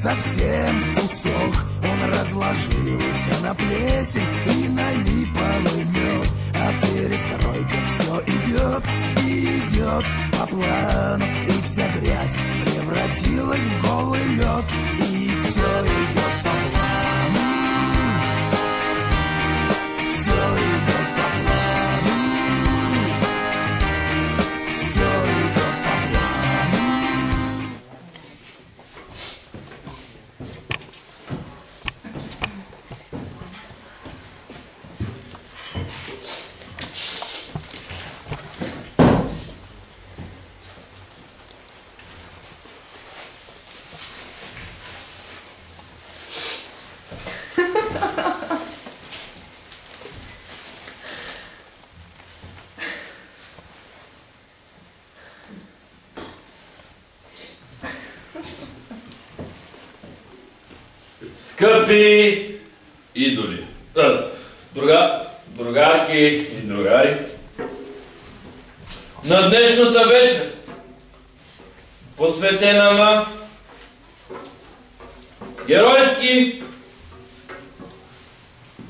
совсем усох. Он разложился на плесень и на липовый мед. А перестройка все идет и идет по плану. И вся грязь превратилась в голый лед. И все идет по плану. Все идет по плану. Все идет по плану. Скъпи идоли, другарки и другари, на днешната вечер, посветена на геройски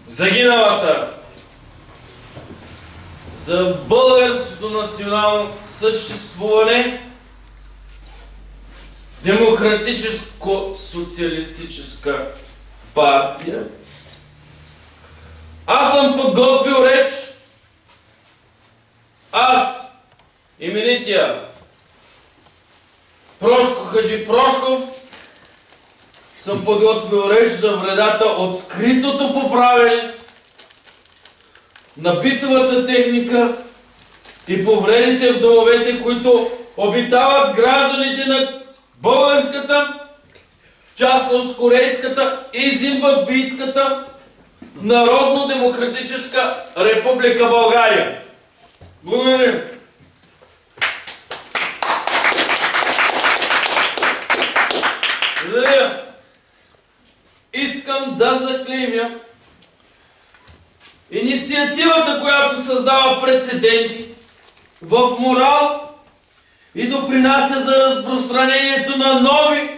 загиналата за българското национално съществуване Демократическо-социалистическа партия. Аз съм подготвил реч. Аз, именития Прошко Хаджи Прошков, съм подготвил реч за вредата от скритото поправяне на битовата техника и повредите в домовете, които обитават гражданите на българската, в частност корейската и зимбабвийската Народно-демократическа република България. Благодаря. Благодаря. Искам да заклеймя инициативата, която създава прецеденти в морал и допринася за разпространението на нови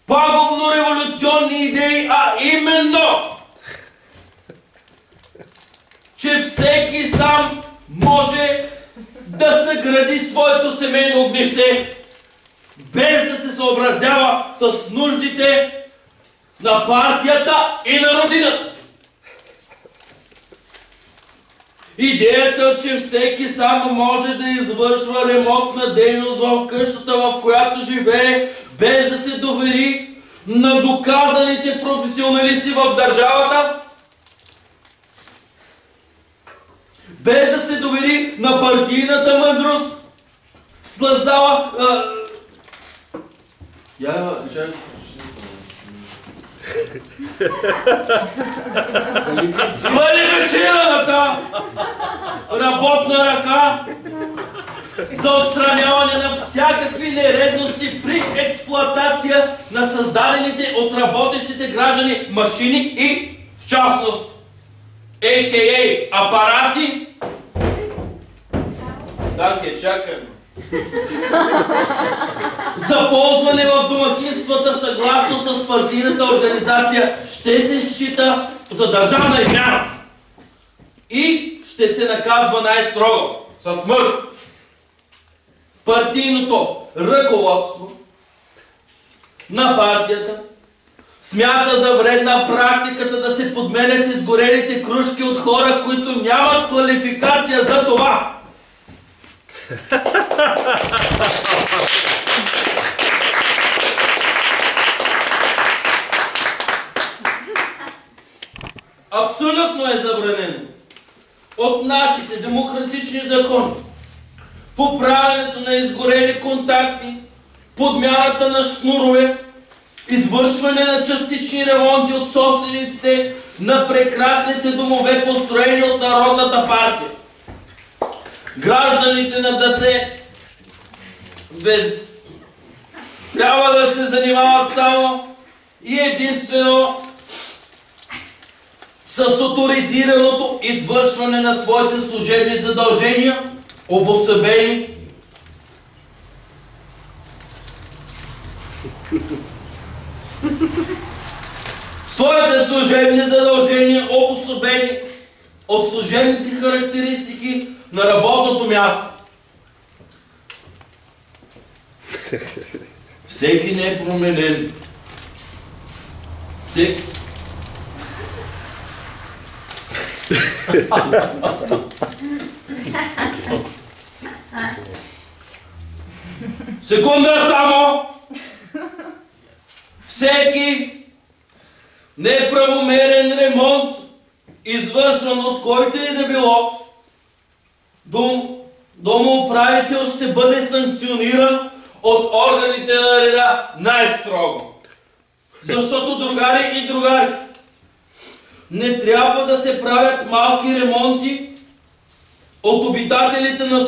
пагубно-революционни идеи, а именно, че всеки сам може да съгради своето семейно огнище, без да се съобразява с нуждите на партията и на родината си. Идеята, че всеки сам може да извършва ремонтна дейност в къщата, в която живее, без да се довери на доказаните професионалисти в държавата, без да се довери на партийната мъдрост, създава... квалифицираната работна ръка за отстраняване на всякакви нередности при експлоатация на създадените от работещите граждани машини и, в частност, a.k.a. апарати. Данке, чакай. За ползване в домакинствата съгласно с партийната организация ще се счита за държавна измяна и ще се наказва най-строго със смърт. Партийното ръководство на партията смята за вредна практиката да се подменят изгорелите кружки от хора, които нямат квалификация за това. Абсолютно е забранено от нашите демократични закони поправянето на изгорели контакти, подмяната на шнурове, извършване на частични ремонти от собствениците на прекрасните домове, построени от Народната партия. Гражданите на ДАСЕ трябва да се занимават само и единствено с оторизираното извършване на своите служебни задължения, обособени от служебните характеристики на работното място. Всеки не е променен. Секунда само! Всеки неправомерен ремонт, извършван от който и да било, домоуправител ще бъде санкциониран от органите на реда най-строго. Защото, другари и другари, не трябва да се правят малки ремонти от обитателите на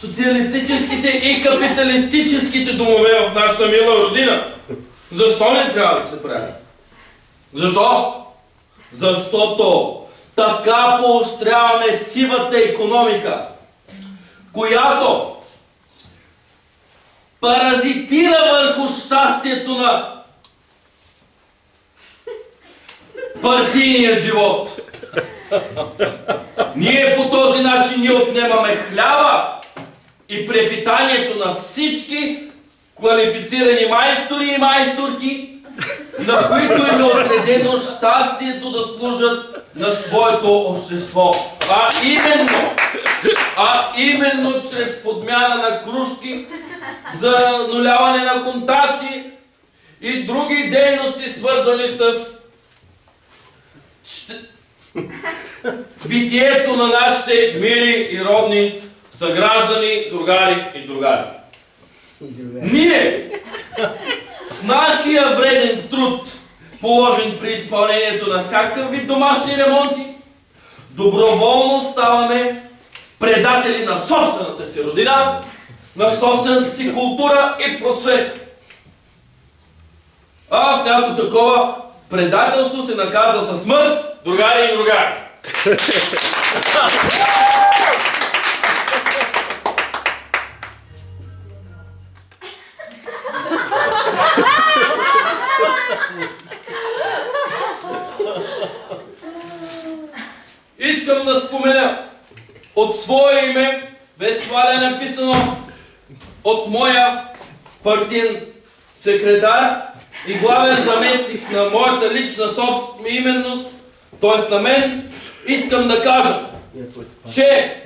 социалистическите и капиталистическите домове в нашата мила родина. Защо не трябва да се прави? Защо? Защото така поощряваме сивата икономика, която паразитира върху щастието на партийния живот. Ние по този начин ни отнемаме хляба и препитанието на всички квалифицирани майстори и майсторки, на които им е отредено щастието да служат на своето общество. А именно чрез подмяна на кружки, за нуляване на контакти и други дейности, свързани с битието на нашите мили и родни съграждани, другари и другари. Ние с нашия вреден труд, положен при изпълнението на всякакъв вид домашни ремонти, доброволно ставаме предатели на собствената си родина, на собствената си култура и просвета. А всяко такова предателство се наказва със смърт, другари и другари. Искам да спомена от свое име, без това да е написано от моя партиен секретар и главен заместник на моята лична именност, т.е. на мен, искам да кажа, че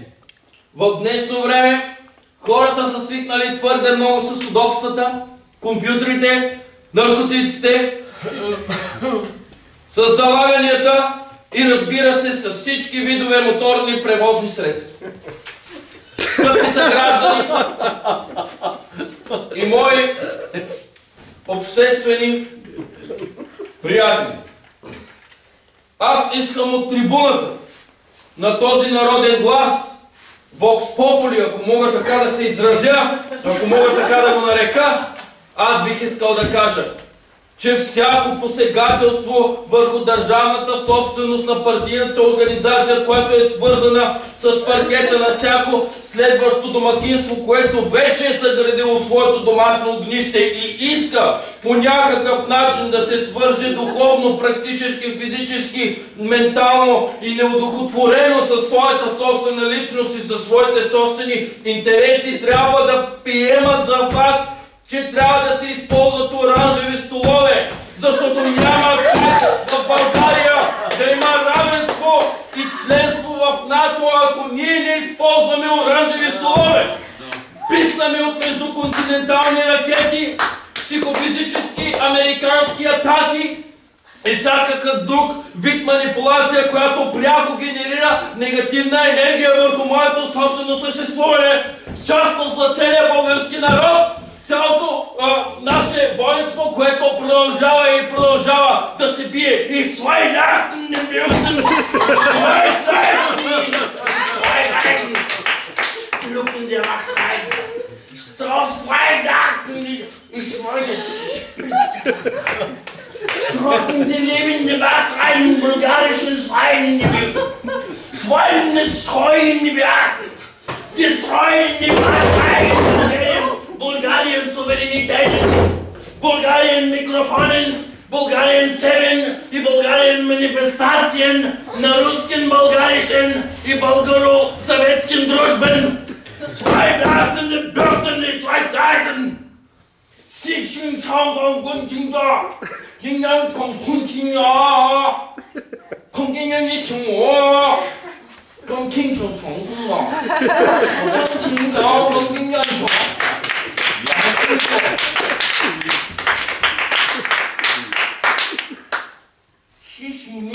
в днешно време хората са свикнали твърде много с удобствата, компютрите, наркотиците, с залаганията и, разбира се, с всички видове моторни превозни средства. Скъпи съграждани и мои обществени приятели, аз искам от трибуната на този народен глас, Vox Populi, ако мога така да се изразя, ако мога така да го нарека, аз бих искал да кажа, че всяко посегателство върху държавната собственост на партийната организация, която е свързана с паркета на всяко следващо домакинство, което вече е съградило своето домашно огнище и иска по някакъв начин да се свърже духовно, практически, физически, ментално и неудохотворено със своята собствена личност и със своите собствени интереси, трябва да приемат за факт, че трябва да се използват оранжеви столове, защото няма как в България да има равенство и членство в НАТО, ако ние не използваме оранжеви столове. Писнаме от междуконтинентални ракети, психофизически американски атаки и всякакъв друг вид манипулация, която пряко генерира негативна енергия върху моето собствено съществуване, в частност за целия български народ, цялото наше воинство, което продължава и продължава да се бие. И свайдахтен не бюхтен! Свайдахтен! Шлюкен der Wachrein! Straußweidachten! Ich wollte Strocken die lebende Wachrein, bulgarischen Schweinen! Schweine streuen die Bergen! Destroyen die Wachrein! Bulgarien Souveränität, Bulgarien Mikrofonen, Bulgarien 7 и Bulgarien манифестациен на русским болгарischen и болгаро-советским дружбен. Schweigdaten, die Bürden, die Schweigdaten. Sichun Changong Gunjinga, Jingang Kong Kunjinga, Kong Jingang Nishungo, Kong King Chong Chong Sunga, Kong Jinga, Kong Jingang Chong. Xixini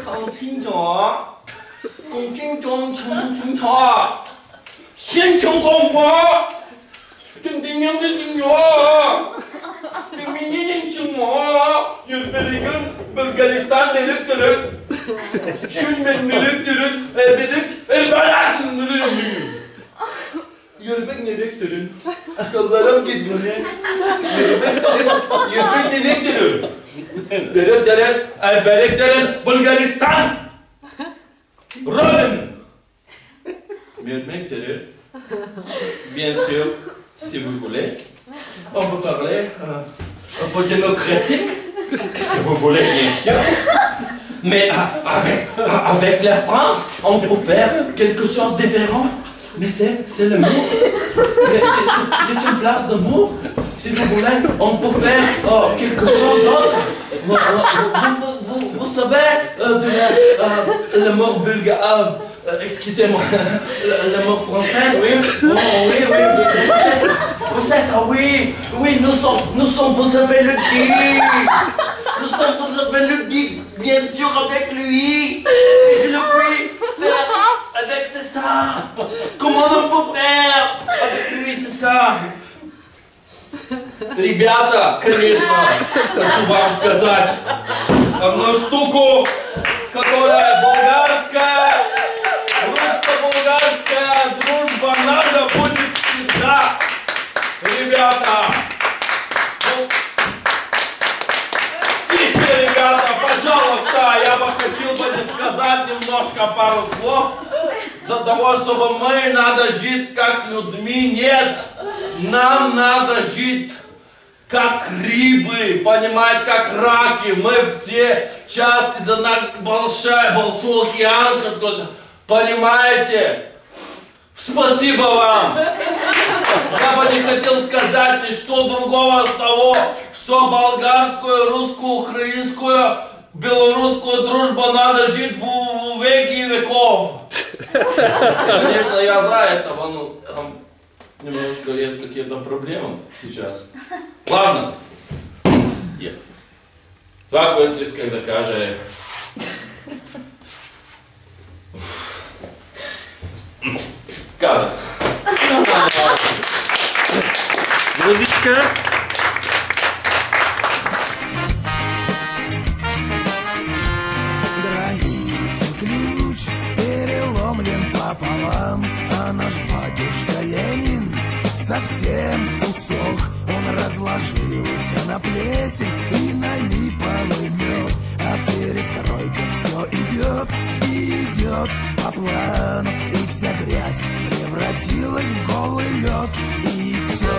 Kong Jinga, Kong King Chong Chong Sunga, Xian Chong Gong Wa. Bulgaristan melektirin. Şun melektirin. Yürümek melektirin. Akıllarım gizmini. Yürümek melektirin. Melektirin. Bulgaristan. Rodin. Melektirin. Bien sûr. Si vous voulez, on peut parler un peu démocratique, ce que vous voulez bien sûr, mais avec la France, on peut faire quelque chose de différent. Mais c'est l'amour, c'est une place d'amour. Si vous voulez, on peut faire quelque chose d'autre. Vous savez, l'amour bulgare. Excusez-moi, l'amour français, oui. Oui. Vous savez ça, oui. Oui, nous sommes, vous avez le dit. Vous avez le dit, bien sûr, avec lui. Et je le puis faire avec, c'est ça. Comment on peut faire avec lui, c'est ça. Ребята, конечно, хочу вам сказать одну штуку, которая болгарская. Русско-болгарская дружба надо будет всегда. Ребята, тише, ребята, пожалуйста, я бы хотел бы сказать немножко пару слов. За того, чтобы мы надо жить как людьми, нет. Нам надо жить как рыбы, понимаете, как раки. Мы все часть из большого океана. Понимаете? Спасибо вам! Я бы не хотел сказать ничто другого с того, что болгарскую, русскую, украинскую, белорусскую дружбу надо жить в веки веков. Конечно, я за этого, но там немножко есть какие-то проблемы сейчас. Ладно. Есть. Това, което исках да кажа е... Казах. Музичка. Границын ключ переломлен пополам, а наш батюшка Ленин совсем усох. Он разложился на плесень и на липовый мед, а перестройка все идет и идет по плану, и вся грязь превратилась в голый лед, и все